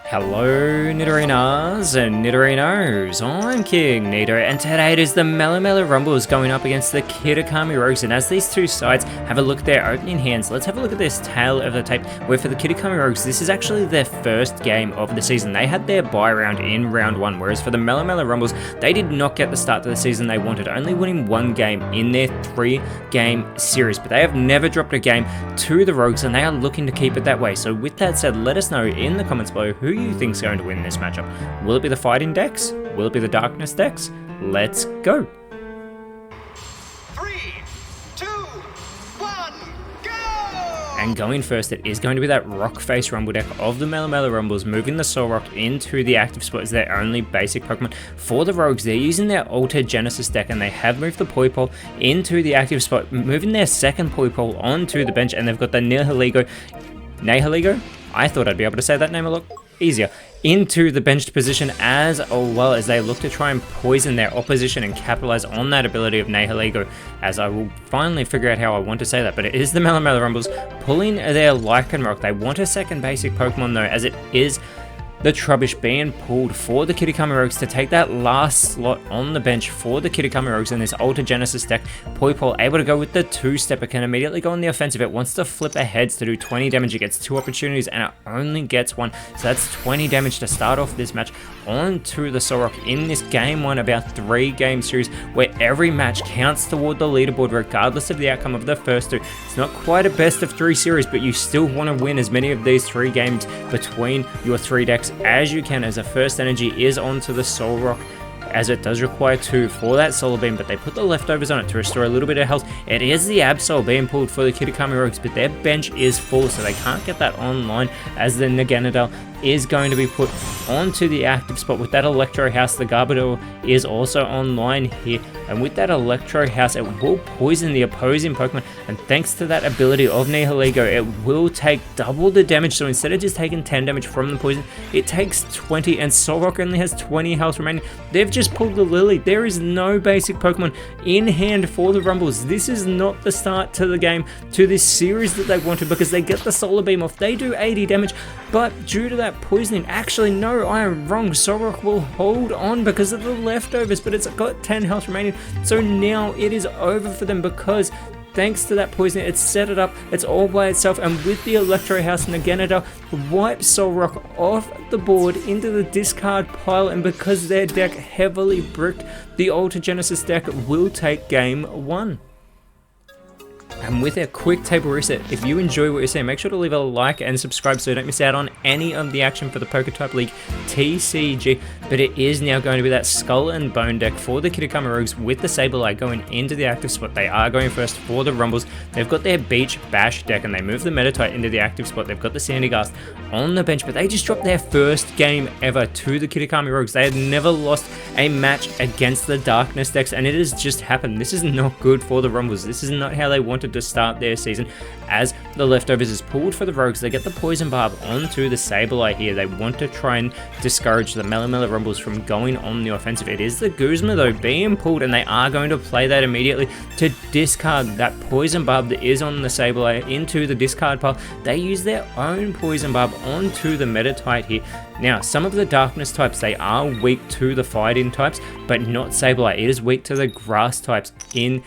Hello Nidorinas and Nidorinos, I'm KingNido, and today it is the Melemele Rumbles going up against the Kitakami Rogues. And as these two sides have a look at their opening hands, let's have a look at this tale of the tape, where for the Kitakami Rogues, this is actually their first game of the season. They had their bye round in round 1, whereas for the Melemele Rumbles, they did not get the start to the season they wanted, only winning 1 game in their 3-game series. But they have never dropped a game to the Rogues, and they are looking to keep it that way. So with that said, let us know in the comments below who you think is going to win this matchup. Will it be the fighting decks? Will it be the darkness decks? Let's go! 3, 2, 1, go! And going first, it is going to be that Rock Face Rumble deck of the Melemele Rumbles, moving the Solrock into the active spot as their only basic Pokemon. For the Rogues, they're using their Alter Genesis deck, and they have moved the Poipole into the active spot, moving their second Poipole onto the bench, and they've got the Nihiligo? I thought I'd be able to say that name a lot easier, into the benched position, as well as they look to try and poison their opposition and capitalize on that ability of Nihiligo, as I will finally figure out how I want to say that. But it is the Melemele Rumbles pulling their Lycanroc. They want a second basic Pokemon though, as it is the Trubbish being pulled for the Kitakami Rogues to take that last slot on the bench for the Kitakami Rogues in this Alter Genesis deck. Poipole able to go with the 2-step, it can immediately go on the offensive. It wants to flip the heads to do 20 damage. It gets 2 opportunities and it only gets 1. So that's 20 damage to start off this match onto the Solrock in this game 1 about 3-game series, where every match counts toward the leaderboard regardless of the outcome of the first 2. It's not quite a best of 3 series, but you still want to win as many of these 3 games between your 3 decks as you can, as the first energy is onto the Solrock, as it does require 2 for that Solar Beam, but they put the leftovers on it to restore a little bit of health. It is the Absol being pulled for the Kitakami Rogues, but their bench is full, so they can't get that online, as the Naganadel is going to be put onto the active spot. With that Electro House, the Garbodor is also online here, and with that Electro House, it will poison the opposing Pokemon, and thanks to that ability of Nihiligo, it will take double the damage. So instead of just taking 10 damage from the poison, it takes 20, and Solrock only has 20 health remaining. They've just pulled the Lily. There is no basic Pokemon in hand for the Rumbles. This is not the start to the game, to this series that they wanted, because they get the Solar Beam off. They do 80 damage, but due to that poisoning, actually no, I am wrong. Solrock will hold on because of the leftovers, but it's got 10 health remaining. So now it is over for them, because thanks to that poison, it's set it up, it's all by itself, and with the Electro House, Naganadel wipes Solrock off the board into the discard pile, and because their deck heavily bricked, the Alter Genesis deck will take game 1. And with a quick table reset, if you enjoy what you're seeing, make sure to leave a like and subscribe so you don't miss out on any of the action for the PokeType League TCG. But it is now going to be that Skull and Bone deck for the Kitakami Rogues with the Sableye going into the active spot. They are going first for the Rumbles. They've got their Beach Bash deck, and they move the Meditite into the active spot. They've got the Sandygast on the bench, but they just dropped their first game ever to the Kitakami Rogues. They had never lost a match against the Darkness decks, and it has just happened. This is not good for the Rumbles. This is not how they wanted to start their season, as the leftovers is pulled for the Rogues. They get the Poison Barb onto the Sableye here. They want to try and discourage the Melemele Rumbles from going on the offensive. It is the Guzma though being pulled, and they are going to play that immediately to discard that Poison Barb that is on the Sableye into the discard pile. They use their own Poison Barb onto the Meditite here. Now, some of the Darkness types, they are weak to the Fighting types, but not Sableye. It is weak to the Grass types in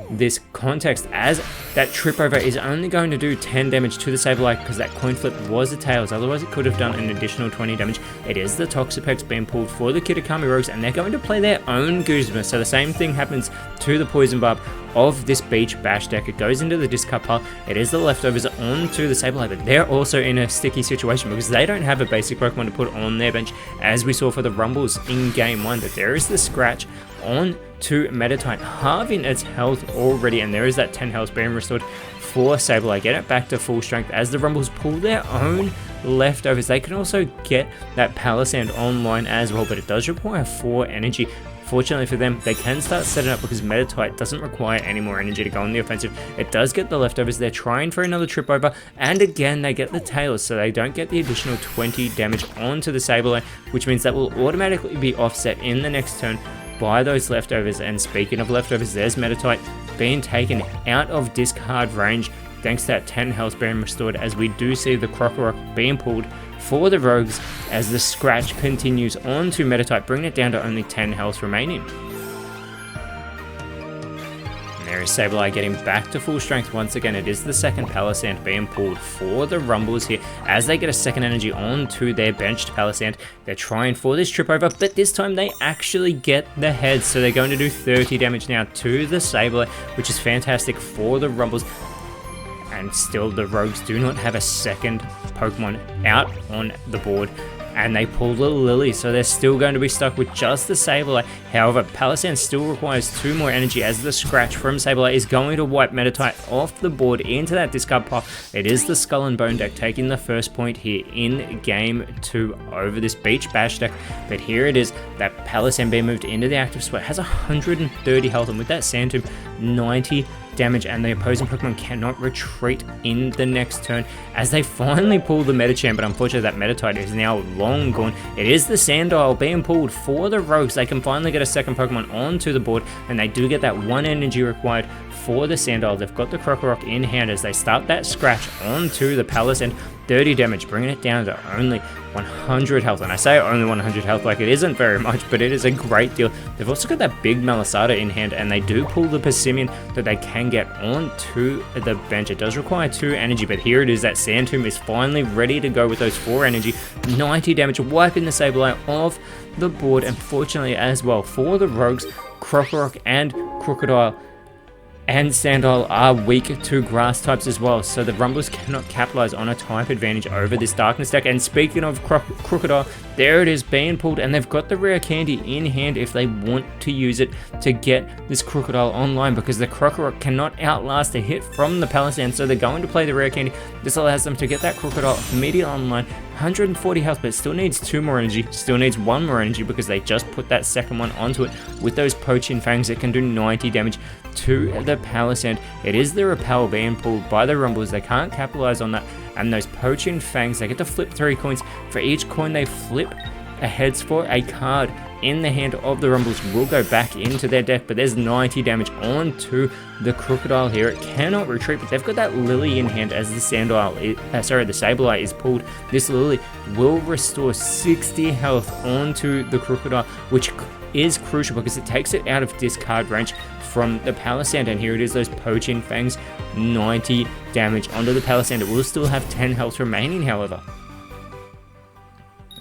this context, as that Trip Over is only going to do 10 damage to the Sableye because that coin flip was a Tails. Otherwise it could have done an additional 20 damage. It is the Toxapex being pulled for the Kitakami Rogues, and they're going to play their own Guzma. So the same thing happens to the Poison Barb of this Beach Bash deck. It goes into the discard pile. It is the leftovers onto the Sableye, but they're also in a sticky situation because they don't have a basic Pokemon to put on their bench, as we saw for the Rumbles in game 1. But there is the Scratch on to Meditite, halving its health already, and there is that 10 health being restored for Sableye. Get it back to full strength as the Rumbles pull their own leftovers. They can also get that Palisand online as well, but it does require 4 energy. Fortunately for them, they can start setting up because Meditite doesn't require any more energy to go on the offensive. It does get the leftovers. They're trying for another Trip Over, and again they get the Tails, so they don't get the additional 20 damage onto the Sableye, which means that will automatically be offset in the next turn by those leftovers. And speaking of leftovers, there's Meditite being taken out of discard range thanks to that 10 health being restored, as we do see the Krokorok being pulled for the Rogues, as the scratch continues on to Meta-type, bringing it down to only 10 health remaining. There is Sableye getting back to full strength once again. It is the second Palossand being pulled for the Rumbles here as they get a second energy onto their benched Palossand. They're trying for this trip over, but this time they actually get the head, so they're going to do 30 damage now to the Sableye, which is fantastic for the Rumbles. And still the Rogues do not have a second Pokemon out on the board, and they pull the Lily, so they're still going to be stuck with just the Sableye. However, Palossand still requires 2 more energy as the scratch from Sableye is going to wipe Meta-type off the board into that discard pile. It is the Skull and Bone deck taking the first point here in game 2 over this Beach Bash deck, but here it is that Palossand being moved into the active spot has 130 health, and with that Sand Tomb, 90 damage, and the opposing Pokemon cannot retreat in the next turn as they finally pull the Medicham, but unfortunately that Meta-type is now long gone. It is the Sandile being pulled for the Rogues. They can finally get a second Pokemon onto the board, and they do get that 1 energy required for the Sandile. They've got the Krokorok in hand as they start that scratch onto the Palossand. 30 damage, bringing it down to only 100 health. And I say only 100 health like it isn't very much, but it is a great deal. They've also got that big Melisada in hand, and they do pull the Persimmon that they can get onto the bench. It does require 2 energy, but here it is that Sand Tomb is finally ready to go with those 4 energy. 90 damage, wiping the Sableye off the board. Unfortunately as well for the Rogues, Krokorok and Crocodile and Sandile are weak to grass types as well, so the Rumbles cannot capitalize on a type advantage over this Darkness deck. And speaking of Crocodile, there it is being pulled, and they've got the rare candy in hand if they want to use it to get this Crocodile online, because the Krokorok cannot outlast a hit from the Palossand, so they're going to play the rare candy. This allows them to get that Crocodile immediately online. 140 health, but it still needs 2 more energy, still needs 1 more energy because they just put that second one onto it with those Poaching Fangs that can do 90 damage to the Palossand. It is the Repel being pulled by the Rumbles. They can't capitalize on that, and those Poaching Fangs, they get to flip 3 coins. For each coin they flip, a heads for a card in the hand of the Rumbles will go back into their deck, but there's 90 damage onto the Crocodile here. It cannot retreat, but they've got that Lily in hand as the the Sableye is pulled. This Lily will restore 60 health onto the Crocodile, which is crucial because it takes it out of discard range from the Palossand. And here it is, those Poaching Fangs, 90 damage onto the Palossand. It will still have 10 health remaining, however.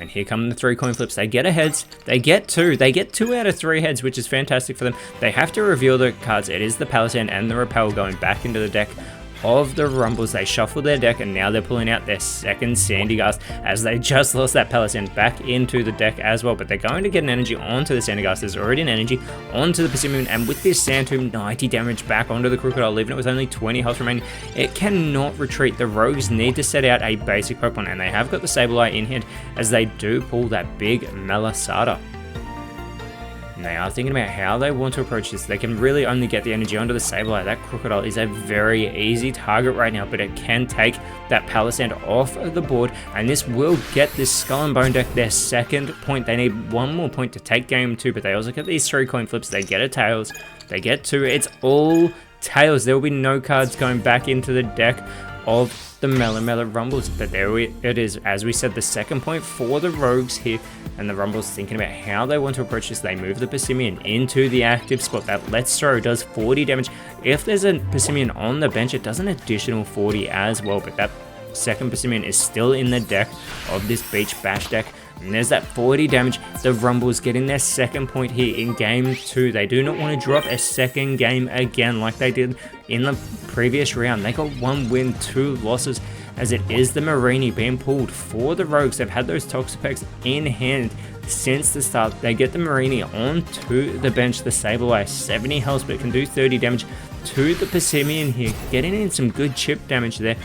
And here come the 3 coin flips. They get a heads, they get 2. They get 2 out of 3 heads, which is fantastic for them. They have to reveal the cards. It is the Palossand and the Repel going back into the deck of the Rumbles. They shuffle their deck, and now they're pulling out their second Sandygast as they just lost that Palossand back into the deck as well. But they're going to get an energy onto the Sandygast. There's already an energy onto the Persimmon, and with this Sand Tomb, 90 damage back onto the Crocodile, leaving it with only 20 health remaining. It cannot retreat. The Rogues need to set out a basic Pokemon, and they have got the Sableye in hand as they do pull that big Melisada. And they are thinking about how they want to approach this. They can really only get the energy onto the Sableye. That Crocodile is a very easy target right now, but it can take that Palossand off of the board, and this will get this Skull and Bone deck their second point. They need 1 more point to take game 2, but they also get these 3 coin flips. They get a Tails, they get 2. It's all Tails. There will be no cards going back into the deck of the Melemele Rumbles, but there it is. As we said, the second point for the Rogues here, and the Rumbles thinking about how they want to approach this. They move the Persimmon into the active spot. That Let's Throw does 40 damage. If there's a Persimmon on the bench, it does an additional 40 as well, but that second Persimmon is still in the deck of this Beach Bash deck. And there's that 40 damage. The Rumbles getting their second point here in game 2. They do not want to drop a second game again like they did in the previous round. They got 1 win, 2 losses, as it is the Marini being pulled for the Rogues. They've had those Toxapex in hand since the start. They get the Marini onto the bench. The Sableye, 70 health, but it can do 30 damage to the Persimmon here, getting in some good chip damage there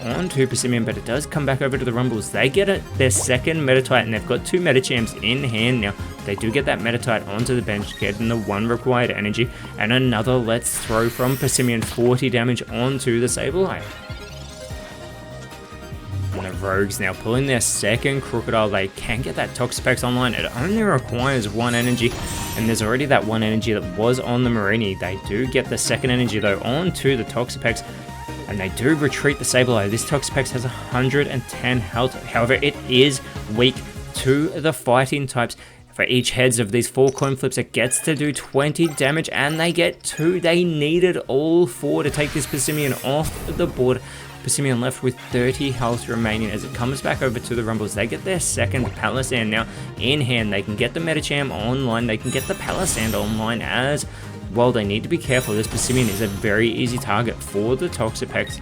onto Persimmon, but it does come back over to the Rumbles. They get their second Meta-type, and they've got 2 Metachams in hand now. They do get that Meta-type onto the bench, getting the 1 required energy, and another Let's Throw from Persimmon, 40 damage onto the Sableye. And the Rogues now pulling their second Crocodile. They can get that Toxapex online. It only requires 1 energy, and there's already that 1 energy that was on the Marini. They do get the second energy though onto the Toxapex, and they do retreat the Sableye. This Toxapex has 110 health. However, it is weak to the fighting types. For each heads of these 4 coin flips, it gets to do 20 damage, and they get 2. They needed all 4 to take this Passimian off the board. Passimian left with 30 health remaining as it comes back over to the Rumbles. They get their second Palisand now in hand. They can get the Medicham online. They can get the Palisand online as well. They need to be careful. This Passimian is a very easy target for the Toxapex.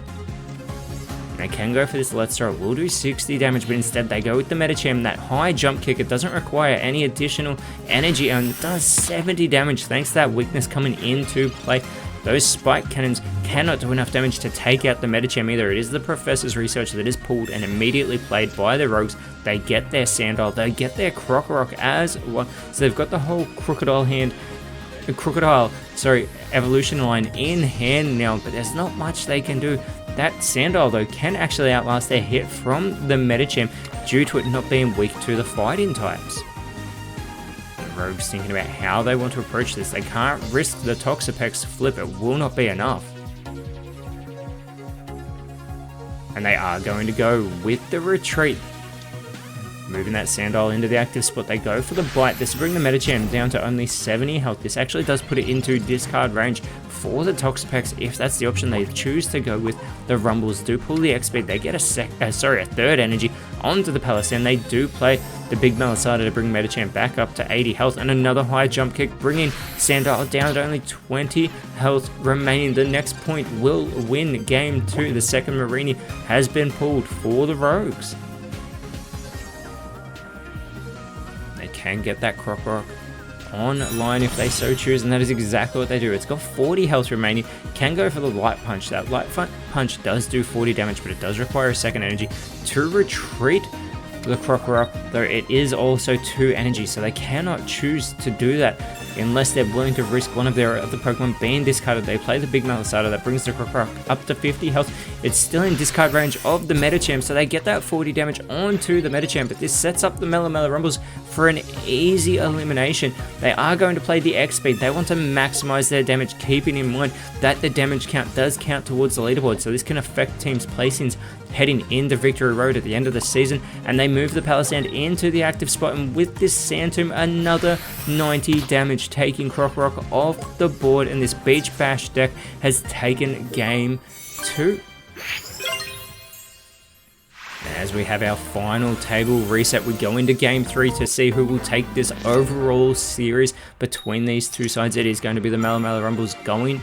They can go for this Let's Throw. It will do 60 damage, but instead they go with the Medicham. That high jump kick, it doesn't require any additional energy, and it does 70 damage thanks to that weakness coming into play. Those spike cannons cannot do enough damage to take out the Medicham either. It is the Professor's Research that is pulled and immediately played by the Rogues. They get their Sandile, they get their Crocorock as well. So they've got the whole evolution line in hand now, but there's not much they can do. That Sandile though can actually outlast their hit from the Medicham due to it not being weak to the fighting types. Rogues thinking about how they want to approach this. They can't risk the Toxapex flip, it will not be enough. And they are going to go with the retreat. Moving that Sandile into the active spot, they go for the bite. This will bring the Medicham down to only 70 health. This actually does put it into discard range for the Toxapex if that's the option they choose to go with. The Rumbles do pull the X-Speed. They get a third energy onto the Palisand. They do play the big Melisada to bring Medicham back up to 80 health, and another high jump kick, bringing Sandile down to only 20 health remaining. The next point will win game 2. The second Marini has been pulled for the Rogues. They can get that Crocorock online if they so choose, and that is exactly what they do. It's got 40 health remaining, can go for the Light Punch. That Light Punch does do 40 damage, but it does require a second energy to retreat the Crocorock, though it is also 2 energy, so they cannot choose to do that unless they're willing to risk one of their other Pokemon being discarded. They play the big Melisada that brings the Crocorock up to 50 health. It's still in discard range of the Medicham, so they get that 40 damage onto the Medicham, but this sets up the Melemele Rumbles for an easy elimination. They are going to play the X-Speed. They want to maximize their damage, keeping in mind that the damage count does count towards the leaderboard, so this can affect teams' placings heading into Victory Road at the end of the season. And they move the Palisand into the active spot, and with this Sand Tomb, another 90 damage, taking Crocorock off the board, and this Beach Bash deck has taken game 2. As we have our final table reset, we go into game 3 to see who will take this overall series between these two sides. It is going to be the Melemele Rumbles going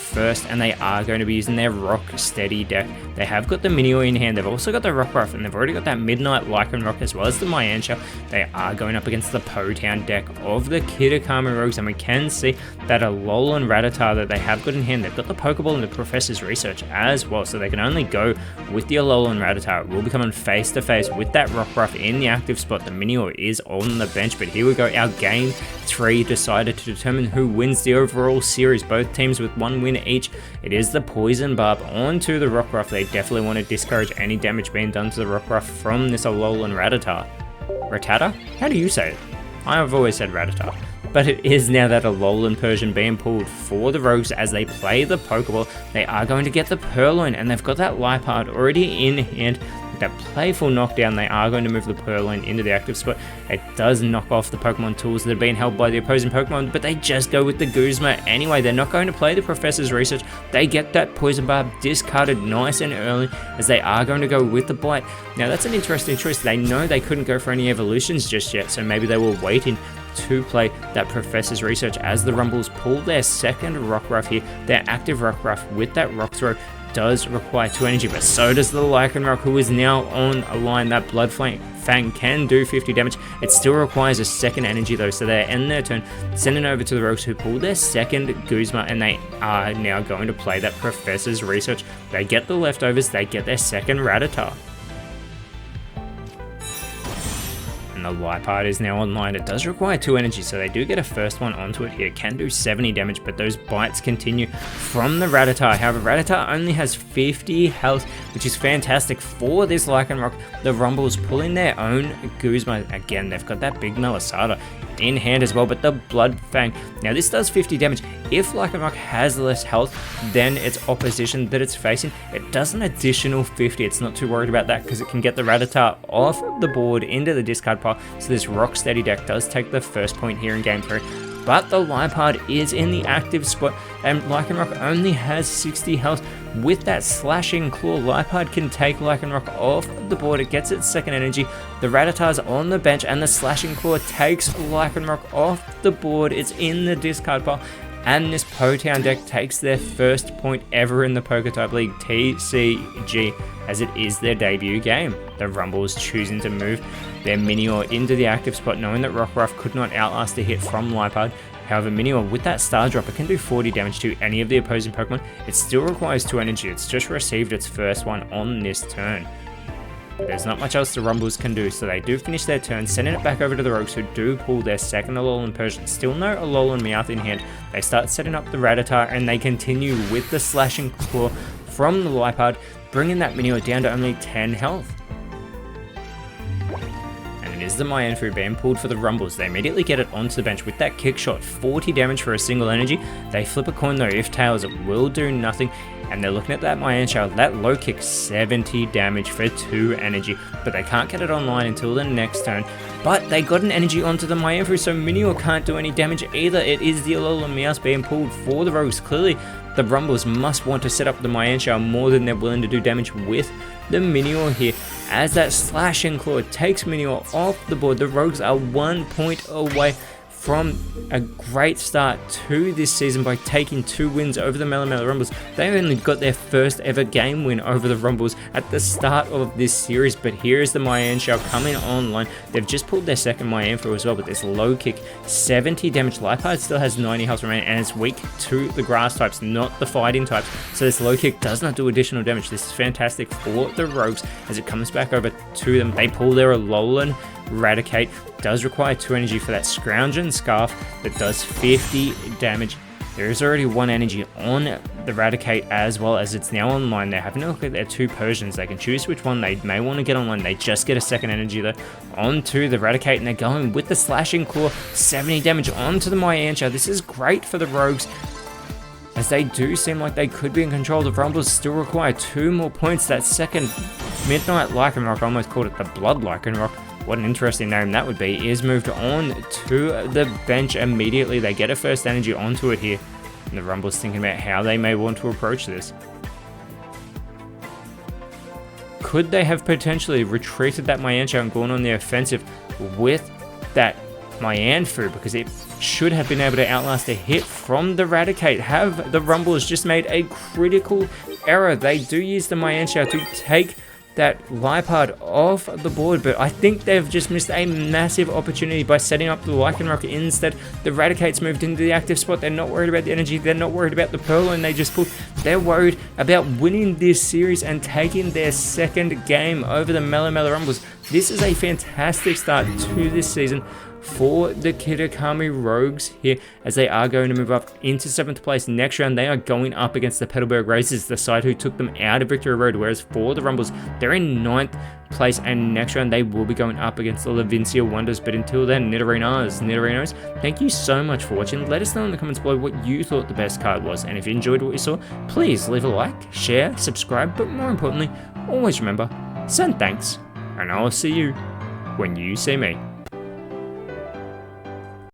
first, and they are going to be using their Rock Steady deck. They have got the Minior in hand, they've also got the Rockruff, and they've already got that Midnight Lycanroc as well as the Myanshell. They are going up against the Potown deck of the Kitakami Rogues, and we can see that Alolan Rattata that they have got in hand. They've got the Pokeball and the Professor's Research as well, so they can only go with the Alolan Rattata. It will be coming face to face with that Rockruff in the active spot. The Minior is on the bench, but here we go. Our game 3 decided to determine who wins the overall series. Both teams with 1 win each. It is the Poison Barb onto the Rockruff. They definitely want to discourage any damage being done to the Rockruff from this Alolan Rattata. Rattata? How do you say it? I've always said Rattata. But it is now that Alolan Persian being pulled for the Rogues as they play the Pokeball. They are going to get the Purloin, and they've got that Liepard already in hand. That playful knockdown, they are going to move the Purloin into the active spot. It does knock off the Pokemon tools that are being held by the opposing Pokemon, but they just go with the Guzma anyway. They're not going to play the Professor's Research. They get that Poison Barb discarded nice and early as they are going to go with the Bite. Now that's an interesting choice. They know they couldn't go for any evolutions just yet, so maybe they were waiting to play that Professor's Research as the Rumbles pull their second Rockruff here. Their active Rockruff with that Rock Throw does require 2 energy, but so does the Lycanroc, who is now on a line. That Blood Fang can do 50 damage. It still requires a second energy though, so they're in their turn, sending over to the Rogues, who pull their second Guzma, and they are now going to play that Professor's Research. They get the leftovers, they get their second Rattata. And the Liepard is now online. It does require 2 energy, so they do get a first one onto it here. It can do 70 damage, but those bites continue from the Rattata. However, Rattata only has 50 health, which is fantastic for this Lycanroc. The Rumbles pulling their own Guzma. Again, they've got that big Melisada in hand as well, but the Blood Fang. Now this does 50 damage. If Lycanroc has less health than its opposition that it's facing, it does an additional 50. It's not too worried about that because it can get the Rattata off the board into the discard pile. So this Rock Steady deck does take the first point here in game 3. But the Liepard is in the active spot, and Lycanroc only has 60 health. With that Slashing Claw, Liepard can take Lycanroc off the board. It gets its second energy. The Rattata's on the bench, and the Slashing Claw takes Lycanroc off the board. It's in the discard pile. And this Po-Town deck takes their first point ever in the PokeType League TCG, as it is their debut game. The Rumbles choosing to move their Minior into the active spot, knowing that Rockruff could not outlast a hit from Liepard. However, Minior, with that Star Drop, it can do 40 damage to any of the opposing Pokemon. It still requires 2 energy. It's just received its first one on this turn. There's not much else the Rumbles can do, so they do finish their turn, sending it back over to the Rogues, who do pull their second Alolan Persian. Still no Alolan Meowth in hand. They start setting up the Rattata, and they continue with the Slashing Claw from the Liepard, bringing that Minior down to only 10 health. And it is the Mienfoo being pulled for the Rumbles. They immediately get it onto the bench with that Kick Shot, 40 damage for a single energy. They flip a coin though. If Tails, it will do nothing. And they're looking at that Mienshao, that low kick, 70 damage for 2 energy, but they can't get it online until the next turn. But they got an energy onto the Mienfoo, so Minior can't do any damage either. It is the Alolan Meowth being pulled for the Rogues. Clearly, the Rumbles must want to set up the Mienshao more than they're willing to do damage with the Minior here. As that Slashing Claw takes Minior off the board, the Rogues are 1 point away from a great start to this season by taking 2 wins over the Melemele Rumbles. They only got their first ever game win over the Rumbles at the start of this series, but here is the Mienshao coming online. They've just pulled their second Mienfoo as well, but this low kick, 70 damage. Liepard still has 90 health remaining, and it's weak to the grass types, not the fighting types, so this low kick does not do additional damage. This is fantastic for the Rogues as it comes back over to them. They pull their Alolan Raticate. Does require 2 energy for that Scrounging Scarf that does 50 damage. There is already 1 energy on the Raticate as well, as it's now online. They're having a look at their 2 Persians. They can choose which one they may want to get online. They just get a second energy though onto the Raticate, and they're going with the Slashing Claw, 70 damage onto the Mienshao. This is great for the Rogues, as they do seem like they could be in control. The Rumbles still require 2 more points. That second Midnight Lycanroc, I almost called it the Blood Lycanroc, what an interesting name that would be, is moved on to the bench immediately. They get a first energy onto it here, and the Rumbles thinking about how they may want to approach this. Could they have potentially retreated that Mienshao and gone on the offensive with that Mienfoo, because it should have been able to outlast a hit from the Raticate? Have the Rumbles just made a critical error? They do use the Mienshao to take that Liepard off the board, but I think they've just missed a massive opportunity by setting up the Lycanroc instead. The Raticate's moved into the active spot. They're not worried about the energy. They're not worried about the Pearl, and they just pulled. They're worried about winning this series and taking their second game over the Melemele Rumbles. This is a fantastic start to this season for the Kitakami Rogues here, as they are going to move up into 7th place. Next round, they are going up against the Petalburg Racers, the side who took them out of Victory Road, whereas for the Rumbles, they're in 9th place, and next round, they will be going up against the Levincia Wonders. But until then, Nidorinos, thank you so much for watching. Let us know in the comments below what you thought the best card was, and if you enjoyed what you saw, please leave a like, share, subscribe, but more importantly, always remember, send thanks, and I'll see you when you see me.